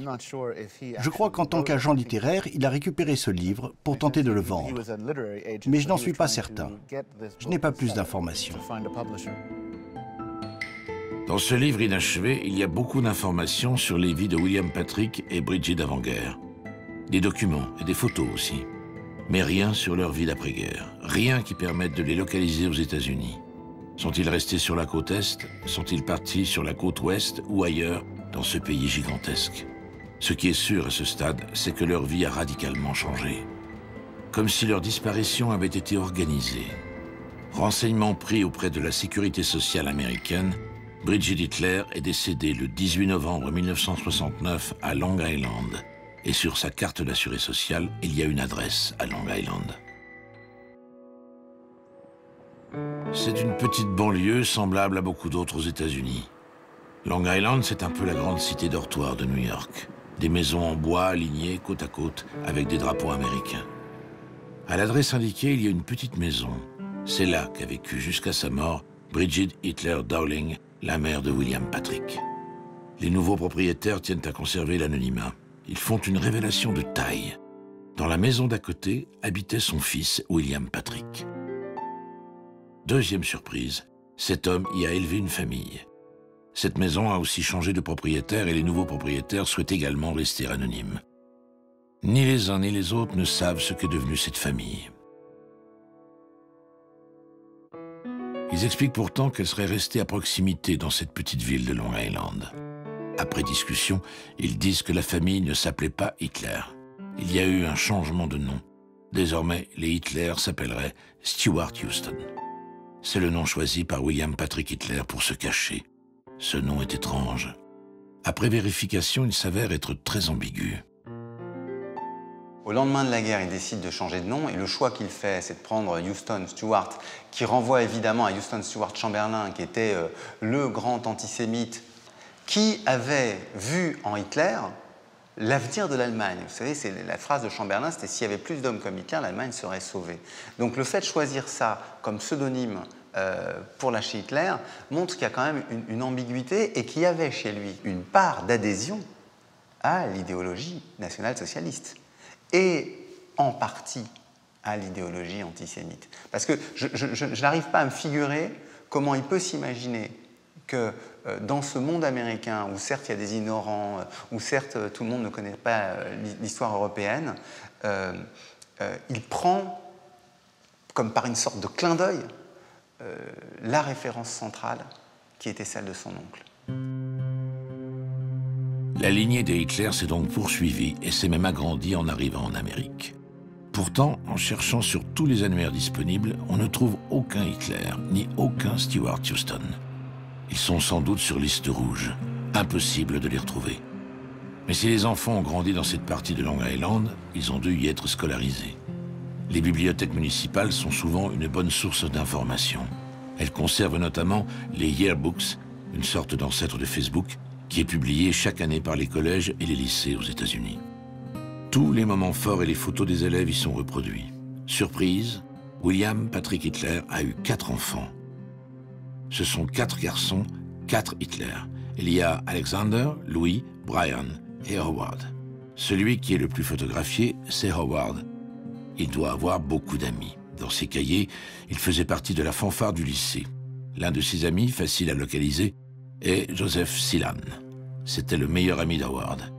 Je crois qu'en tant qu'agent littéraire, il a récupéré ce livre pour tenter de le vendre. Mais je n'en suis pas certain. Je n'ai pas plus d'informations. Dans ce livre inachevé, il y a beaucoup d'informations sur les vies de William Patrick et Bridget d'avant-guerre. Des documents et des photos aussi. Mais rien sur leur vie d'après-guerre. Rien qui permette de les localiser aux États-Unis. Sont-ils restés sur la côte Est? Sont-ils partis sur la côte Ouest ou ailleurs dans ce pays gigantesque? Ce qui est sûr à ce stade, c'est que leur vie a radicalement changé. Comme si leur disparition avait été organisée. Renseignements pris auprès de la sécurité sociale américaine, Bridget Hitler est décédée le 18 novembre 1969 à Long Island. Et sur sa carte d'assurance sociale, il y a une adresse à Long Island. C'est une petite banlieue semblable à beaucoup d'autres aux États-Unis. Long Island, c'est un peu la grande cité dortoir de New York. Des maisons en bois alignées côte à côte avec des drapeaux américains. À l'adresse indiquée, il y a une petite maison. C'est là qu'a vécu jusqu'à sa mort Bridget Hitler Dowling, la mère de William Patrick. Les nouveaux propriétaires tiennent à conserver l'anonymat. Ils font une révélation de taille. Dans la maison d'à côté habitait son fils William Patrick. Deuxième surprise, cet homme y a élevé une famille. Cette maison a aussi changé de propriétaire et les nouveaux propriétaires souhaitent également rester anonymes. Ni les uns ni les autres ne savent ce qu'est devenue cette famille. Ils expliquent pourtant qu'elle serait restée à proximité dans cette petite ville de Long Island. Après discussion, ils disent que la famille ne s'appelait pas Hitler. Il y a eu un changement de nom. Désormais, les Hitler s'appelleraient Stuart Houston. C'est le nom choisi par William Patrick Hitler pour se cacher. Ce nom est étrange. Après vérification, il s'avère être très ambigu. Au lendemain de la guerre, il décide de changer de nom et le choix qu'il fait, c'est de prendre Houston Stewart, qui renvoie évidemment à Houston Stewart Chamberlain, qui était le grand antisémite, qui avait vu en Hitler l'avenir de l'Allemagne. Vous savez, la phrase de Chamberlain, c'était « s'il y avait plus d'hommes comme Hitler, l'Allemagne serait sauvée ». Donc le fait de choisir ça comme pseudonyme pour lâcher Hitler montre qu'il y a quand même une ambiguïté et qu'il y avait chez lui une part d'adhésion à l'idéologie nationale-socialiste et en partie à l'idéologie antisémite. Parce que je n'arrive pas à me figurer comment il peut s'imaginer que dans ce monde américain, où certes il y a des ignorants, où certes tout le monde ne connaît pas l'histoire européenne, il prend, comme par une sorte de clin d'œil, la référence centrale qui était celle de son oncle. La lignée des Hitler s'est donc poursuivie et s'est même agrandie en arrivant en Amérique. Pourtant, en cherchant sur tous les annuaires disponibles, on ne trouve aucun Hitler, ni aucun Stuart Houston. Ils sont sans doute sur liste rouge. Impossible de les retrouver. Mais si les enfants ont grandi dans cette partie de Long Island, ils ont dû y être scolarisés. Les bibliothèques municipales sont souvent une bonne source d'informations. Elles conservent notamment les yearbooks, une sorte d'ancêtre de Facebook, qui est publié chaque année par les collèges et les lycées aux États-Unis. Tous les moments forts et les photos des élèves y sont reproduits. Surprise, William Patrick Hitler a eu 4 enfants. Ce sont 4 garçons, 4 Hitler. Il y a Alexander, Louis, Brian et Howard. Celui qui est le plus photographié, c'est Howard. Il doit avoir beaucoup d'amis. Dans ses cahiers, il faisait partie de la fanfare du lycée. L'un de ses amis, facile à localiser, est Joseph Silan. C'était le meilleur ami d'Howard.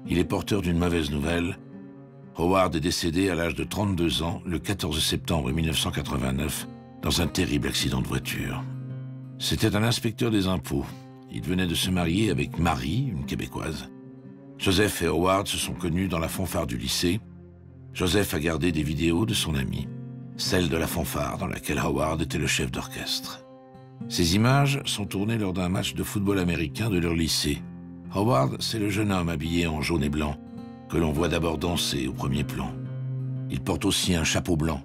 Il est porteur d'une mauvaise nouvelle. Howard est décédé à l'âge de 32 ans, le 14 septembre 1989, dans un terrible accident de voiture. C'était un inspecteur des impôts. Il venait de se marier avec Marie, une Québécoise. Joseph et Howard se sont connus dans la fanfare du lycée. Joseph a gardé des vidéos de son ami, celle de la fanfare dans laquelle Howard était le chef d'orchestre. Ces images sont tournées lors d'un match de football américain de leur lycée. Howard, c'est le jeune homme habillé en jaune et blanc, que l'on voit d'abord danser au premier plan. Il porte aussi un chapeau blanc.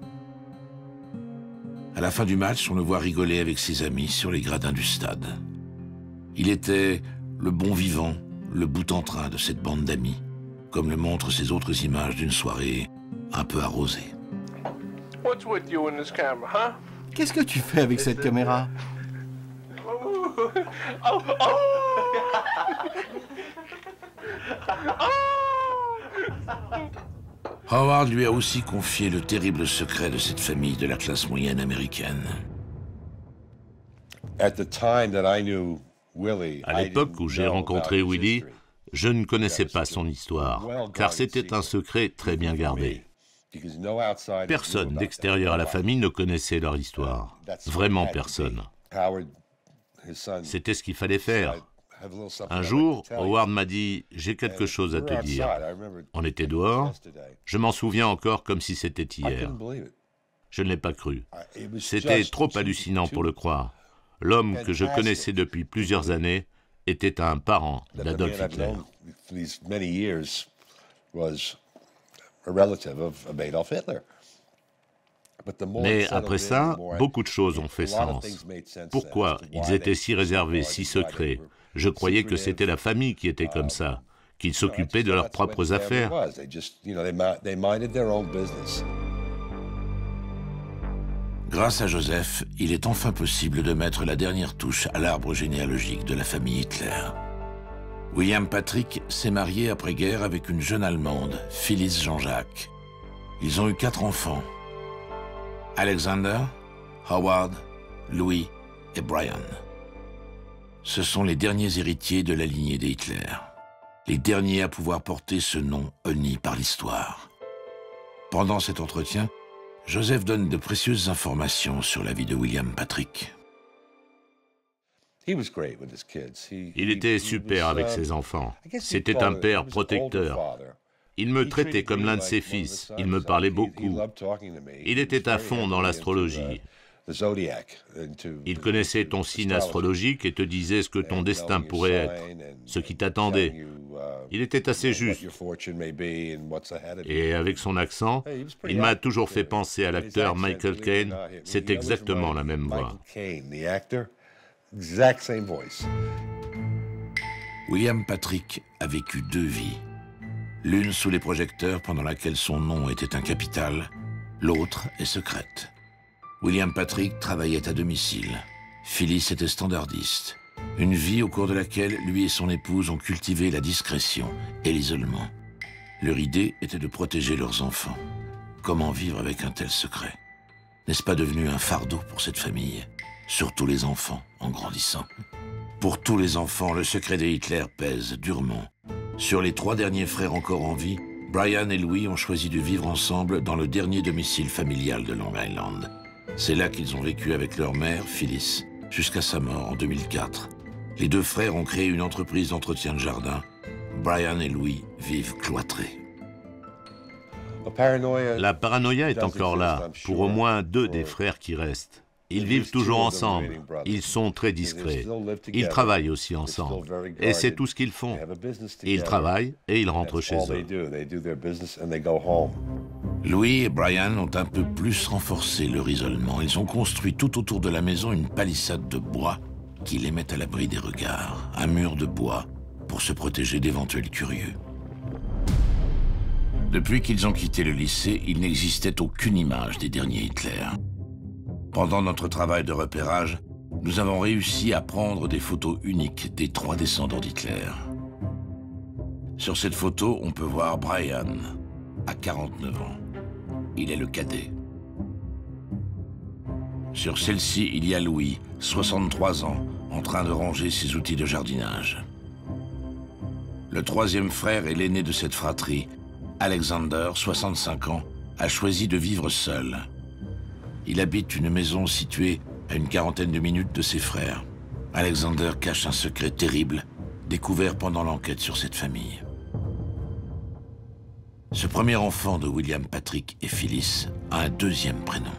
À la fin du match, on le voit rigoler avec ses amis sur les gradins du stade. Il était le bon vivant, le bout en train de cette bande d'amis, comme le montrent ces autres images d'une soirée un peu arrosée. Qu'est-ce que tu fais avec cette caméra? Howard lui a aussi confié le terrible secret de cette famille de la classe moyenne américaine. À l'époque où j'ai rencontré Willie, je ne connaissais pas son histoire, car c'était un secret très bien gardé. Personne d'extérieur à la famille ne connaissait leur histoire. Vraiment personne. C'était ce qu'il fallait faire. Un jour, Howard m'a dit « J'ai quelque chose à te dire ». On était dehors. Je m'en souviens encore comme si c'était hier. Je ne l'ai pas cru. C'était trop hallucinant pour le croire. L'homme que je connaissais depuis plusieurs années était un parent d'Adolf Hitler. Mais après ça, beaucoup de choses ont fait sens. Pourquoi ils étaient si réservés, si secrets? Je croyais que c'était la famille qui était comme ça, qu'ils s'occupaient de leurs propres affaires. Grâce à Joseph, il est enfin possible de mettre la dernière touche à l'arbre généalogique de la famille Hitler. William Patrick s'est marié après-guerre avec une jeune Allemande, Phyllis Jean-Jacques. Ils ont eu 4 enfants. Alexander, Howard, Louis et Brian. Ce sont les derniers héritiers de la lignée des Hitler. Les derniers à pouvoir porter ce nom honni par l'histoire. Pendant cet entretien, Joseph donne de précieuses informations sur la vie de William Patrick. Il était super avec ses enfants. C'était un père protecteur. Il me traitait comme l'un de ses fils. Il me parlait beaucoup. Il était à fond dans l'astrologie. Il connaissait ton signe astrologique et te disait ce que ton destin pourrait être, ce qui t'attendait. Il était assez juste. Et avec son accent, il m'a toujours fait penser à l'acteur Michael Caine. C'est exactement la même voix. William Patrick a vécu 2 vies. L'une sous les projecteurs pendant laquelle son nom était un capital, l'autre est secrète. William Patrick travaillait à domicile. Phyllis était standardiste. Une vie au cours de laquelle lui et son épouse ont cultivé la discrétion et l'isolement. Leur idée était de protéger leurs enfants. Comment vivre avec un tel secret? N'est-ce pas devenu un fardeau pour cette famille? Surtout les enfants en grandissant. Pour tous les enfants, le secret des Hitler pèse durement. Sur les 3 derniers frères encore en vie, Brian et Louis ont choisi de vivre ensemble dans le dernier domicile familial de Long Island. C'est là qu'ils ont vécu avec leur mère, Phyllis, jusqu'à sa mort en 2004. Les 2 frères ont créé une entreprise d'entretien de jardin. Brian et Louis vivent cloîtrés. La paranoïa est encore là, pour au moins 2 des frères qui restent. Ils vivent toujours ensemble. Ils sont très discrets. Ils travaillent aussi ensemble. Et c'est tout ce qu'ils font. Ils travaillent et ils rentrent chez eux. Louis et Brian ont un peu plus renforcé leur isolement. Ils ont construit tout autour de la maison une palissade de bois qui les met à l'abri des regards. Un mur de bois pour se protéger d'éventuels curieux. Depuis qu'ils ont quitté le lycée, il n'existait aucune image des derniers Hitler. Pendant notre travail de repérage, nous avons réussi à prendre des photos uniques des 3 descendants d'Hitler. Sur cette photo, on peut voir Brian, à 49 ans. Il est le cadet. Sur celle-ci, il y a Louis, 63 ans, en train de ranger ses outils de jardinage. Le 3e frère est l'aîné de cette fratrie. Alexander, 65 ans, a choisi de vivre seul. Il habite une maison située à une 40aine de minutes de ses frères. Alexander cache un secret terrible, découvert pendant l'enquête sur cette famille. Ce premier enfant de William Patrick et Phyllis a un 2e prénom.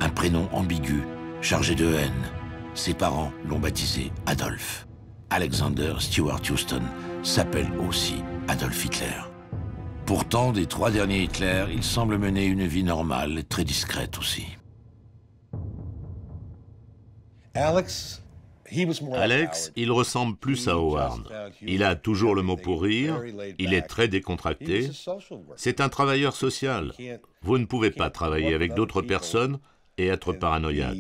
Un prénom ambigu, chargé de haine. Ses parents l'ont baptisé Adolf. Alexander Stewart Houston s'appelle aussi Adolf Hitler. Pourtant, des 3 derniers Hitler, il semble mener une vie normale et très discrète aussi. Alex, il ressemble plus à Howard. Il a toujours le mot pour rire, il est très décontracté. C'est un travailleur social. Vous ne pouvez pas travailler avec d'autres personnes et être paranoïaque.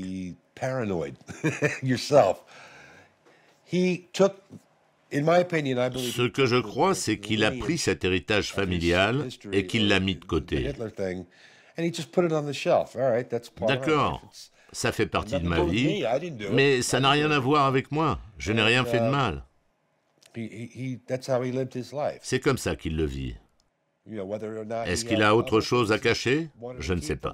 Ce que je crois, c'est qu'il a pris cet héritage familial et qu'il l'a mis de côté. D'accord. Ça fait partie de ma vie, mais ça n'a rien à voir avec moi. Je n'ai rien fait de mal. C'est comme ça qu'il le vit. Est-ce qu'il a autre chose à cacher? Je ne sais pas.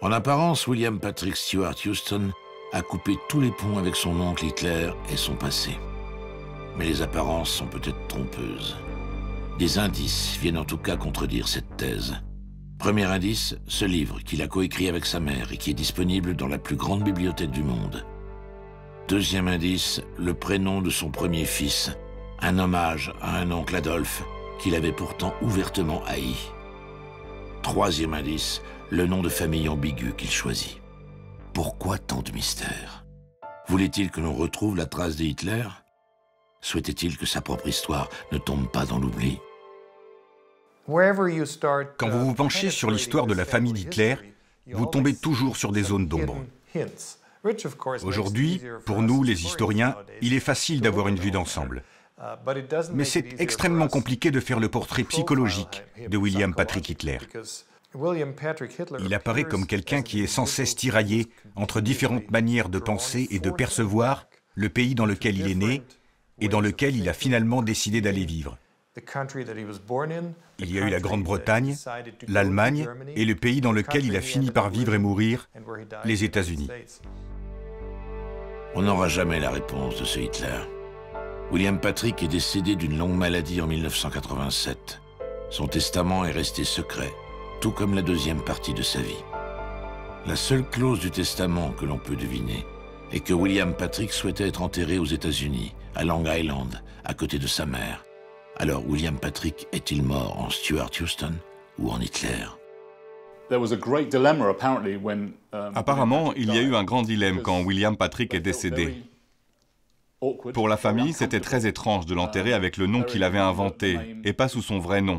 En apparence, William Patrick Stewart Houston a coupé tous les ponts avec son oncle Hitler et son passé. Mais les apparences sont peut-être trompeuses. Des indices viennent en tout cas contredire cette thèse. Premier indice, ce livre qu'il a coécrit avec sa mère et qui est disponible dans la plus grande bibliothèque du monde. Deuxième indice, le prénom de son premier fils, un hommage à un oncle Adolphe qu'il avait pourtant ouvertement haï. Troisième indice, le nom de famille ambigu qu'il choisit. Pourquoi tant de mystères? Voulait-il que l'on retrouve la trace de Hitler? Souhaitait-il que sa propre histoire ne tombe pas dans l'oubli? Quand vous vous penchez sur l'histoire de la famille d'Hitler, vous tombez toujours sur des zones d'ombre. Aujourd'hui, pour nous, les historiens, il est facile d'avoir une vue d'ensemble. Mais c'est extrêmement compliqué de faire le portrait psychologique de William Patrick Hitler. Il apparaît comme quelqu'un qui est sans cesse tiraillé entre différentes manières de penser et de percevoir le pays dans lequel il est né et dans lequel il a finalement décidé d'aller vivre. Il y a eu la Grande-Bretagne, l'Allemagne et le pays dans lequel il a fini par vivre et mourir, les États-Unis. On n'aura jamais la réponse de ce Hitler. William Patrick est décédé d'une longue maladie en 1987. Son testament est resté secret, tout comme la deuxième partie de sa vie. La seule clause du testament que l'on peut deviner est que William Patrick souhaitait être enterré aux États-Unis, à Long Island, à côté de sa mère. Alors, William Patrick est-il mort en Stewart Houston ou en Hitler? Apparemment, il y a eu un grand dilemme quand William Patrick est décédé. Pour la famille, c'était très étrange de l'enterrer avec le nom qu'il avait inventé et pas sous son vrai nom.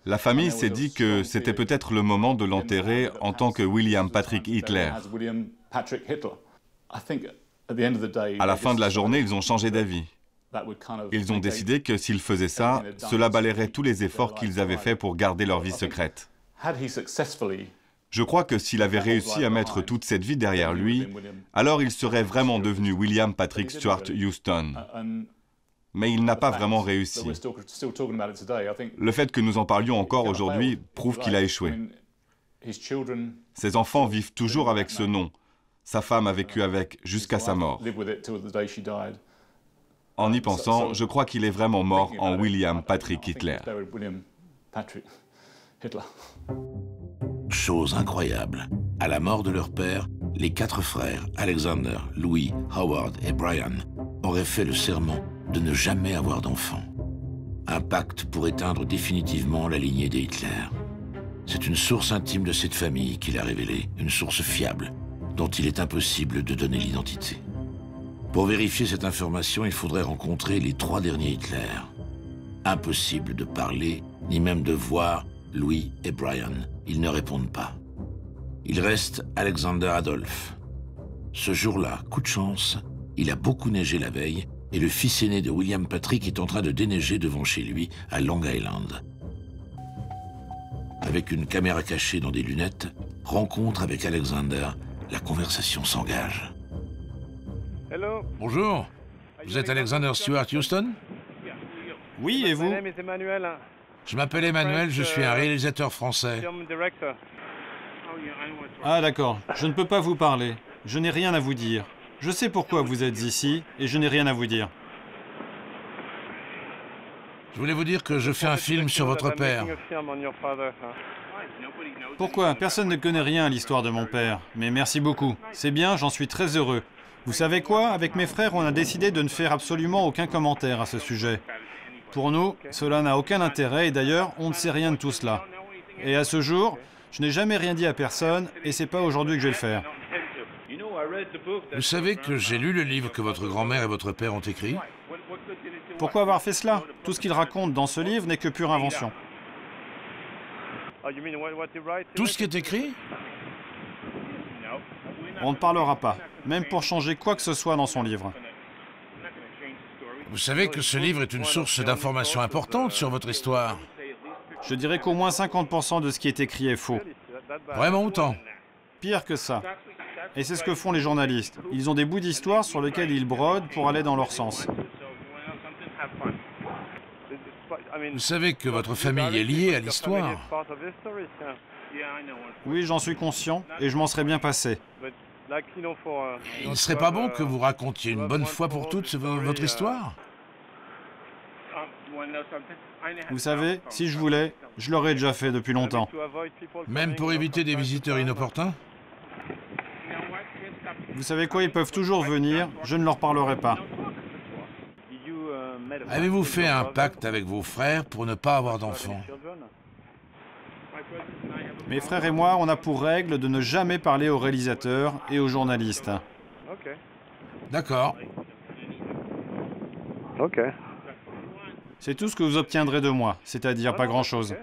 La famille s'est dit que c'était peut-être le moment de l'enterrer en tant que William Patrick Hitler. À la fin de la journée, ils ont changé d'avis. Ils ont décidé que s'ils faisaient ça, cela balayerait tous les efforts qu'ils avaient faits pour garder leur vie secrète. Je crois que s'il avait réussi à mettre toute cette vie derrière lui, alors il serait vraiment devenu William Patrick Stewart Houston. Mais il n'a pas vraiment réussi. Le fait que nous en parlions encore aujourd'hui prouve qu'il a échoué. Ses enfants vivent toujours avec ce nom. Sa femme a vécu avec jusqu'à sa mort. En y pensant, je crois qu'il est vraiment mort en William Patrick Hitler. Chose incroyable, à la mort de leur père, les 4 frères, Alexander, Louis, Howard et Brian, auraient fait le serment de ne jamais avoir d'enfants. Un pacte pour éteindre définitivement la lignée des Hitler. C'est une source intime de cette famille qui l'a révélé, une source fiable, dont il est impossible de donner l'identité. Pour vérifier cette information, il faudrait rencontrer les 3 derniers Hitler. Impossible de parler, ni même de voir Louis et Brian. Ils ne répondent pas. Il reste Alexander Adolf. Ce jour-là, coup de chance, il a beaucoup neigé la veille et le fils aîné de William Patrick est en train de déneiger devant chez lui, à Long Island. Avec une caméra cachée dans des lunettes, rencontre avec Alexander, la conversation s'engage. Bonjour, vous êtes Alexander Stewart Houston? Oui, et vous? Je m'appelle Emmanuel, je suis un réalisateur français. Ah d'accord, je ne peux pas vous parler. Je n'ai rien à vous dire. Je sais pourquoi vous êtes ici, et je n'ai rien à vous dire. Je voulais vous dire que je fais un film sur votre père. Pourquoi? Personne ne connaît rien à l'histoire de mon père. Mais merci beaucoup. C'est bien, j'en suis très heureux. Vous savez quoi? Avec mes frères, on a décidé de ne faire absolument aucun commentaire à ce sujet. Pour nous, cela n'a aucun intérêt, et d'ailleurs, on ne sait rien de tout cela. Et à ce jour, je n'ai jamais rien dit à personne, et c'est pas aujourd'hui que je vais le faire. Vous savez que j'ai lu le livre que votre grand-mère et votre père ont écrit? Pourquoi avoir fait cela? Tout ce qu'il raconte dans ce livre n'est que pure invention. Tout ce qui est écrit? On ne parlera pas, même pour changer quoi que ce soit dans son livre. Vous savez que ce livre est une source d'informations importantes sur votre histoire. Je dirais qu'au moins 50% de ce qui est écrit est faux. Vraiment autant? Pire que ça. Et c'est ce que font les journalistes. Ils ont des bouts d'histoire sur lesquels ils brodent pour aller dans leur sens. Vous savez que votre famille est liée à l'histoire? Oui, j'en suis conscient, et je m'en serais bien passé. Il ne serait pas bon que vous racontiez une bonne fois pour toutes votre histoire? Vous savez, si je voulais, je l'aurais déjà fait depuis longtemps. Même pour éviter des visiteurs inopportuns? Vous savez quoi, ils peuvent toujours venir, je ne leur parlerai pas. Avez-vous fait un pacte avec vos frères pour ne pas avoir d'enfants? Mes frères et moi, on a pour règle de ne jamais parler aux réalisateurs et aux journalistes. D'accord. Ok. C'est tout ce que vous obtiendrez de moi, c'est-à-dire pas grand-chose.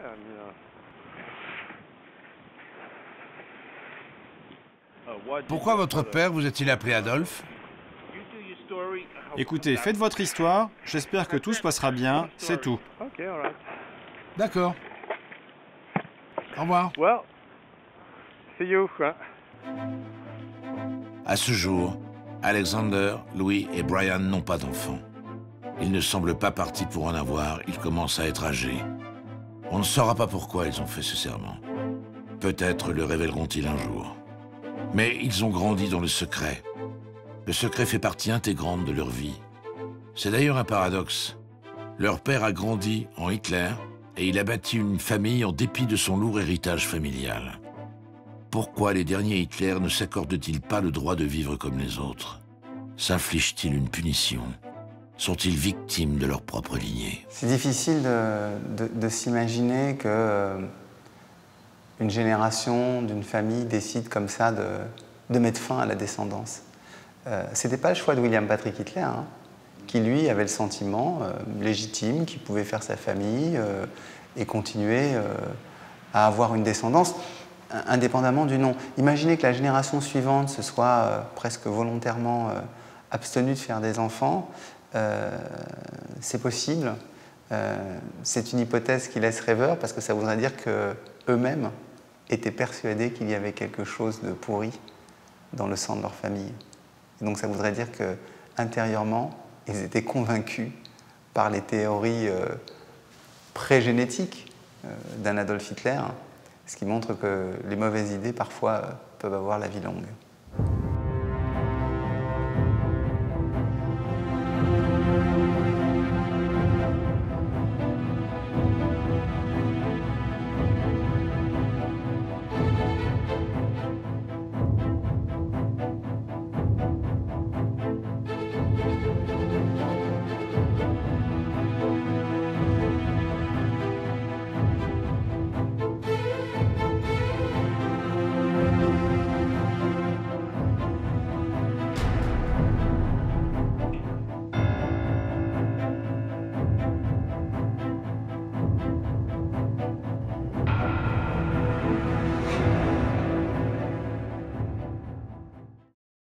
Pourquoi votre père vous a-t-il appelé Adolphe? Écoutez, faites votre histoire, j'espère que tout se passera bien, c'est tout. D'accord. Au revoir. À ce jour, Alexander, Louis et Brian n'ont pas d'enfants. Ils ne semblent pas partis pour en avoir, ils commencent à être âgés. On ne saura pas pourquoi ils ont fait ce serment. Peut-être le révéleront-ils un jour. Mais ils ont grandi dans le secret. Le secret fait partie intégrante de leur vie. C'est d'ailleurs un paradoxe. Leur père a grandi en Hitler et il a bâti une famille en dépit de son lourd héritage familial. Pourquoi les derniers Hitler ne s'accordent-ils pas le droit de vivre comme les autres? S'infligent-ils une punition? Sont-ils victimes de leur propre lignée? C'est difficile de s'imaginer que une génération d'une famille décide comme ça de mettre fin à la descendance. C'était pas le choix de William Patrick Hitler, hein, qui lui avait le sentiment légitime qu'il pouvait faire sa famille et continuer à avoir une descendance indépendamment du nom. Imaginez que la génération suivante se soit presque volontairement abstenue de faire des enfants. C'est possible. C'est une hypothèse qui laisse rêveur parce que ça voudrait dire qu'eux-mêmes étaient persuadés qu'il y avait quelque chose de pourri dans le sang de leur famille. Et donc ça voudrait dire qu'intérieurement, ils étaient convaincus par les théories pré-génétiques d'un Adolf Hitler, ce qui montre que les mauvaises idées parfois peuvent avoir la vie longue.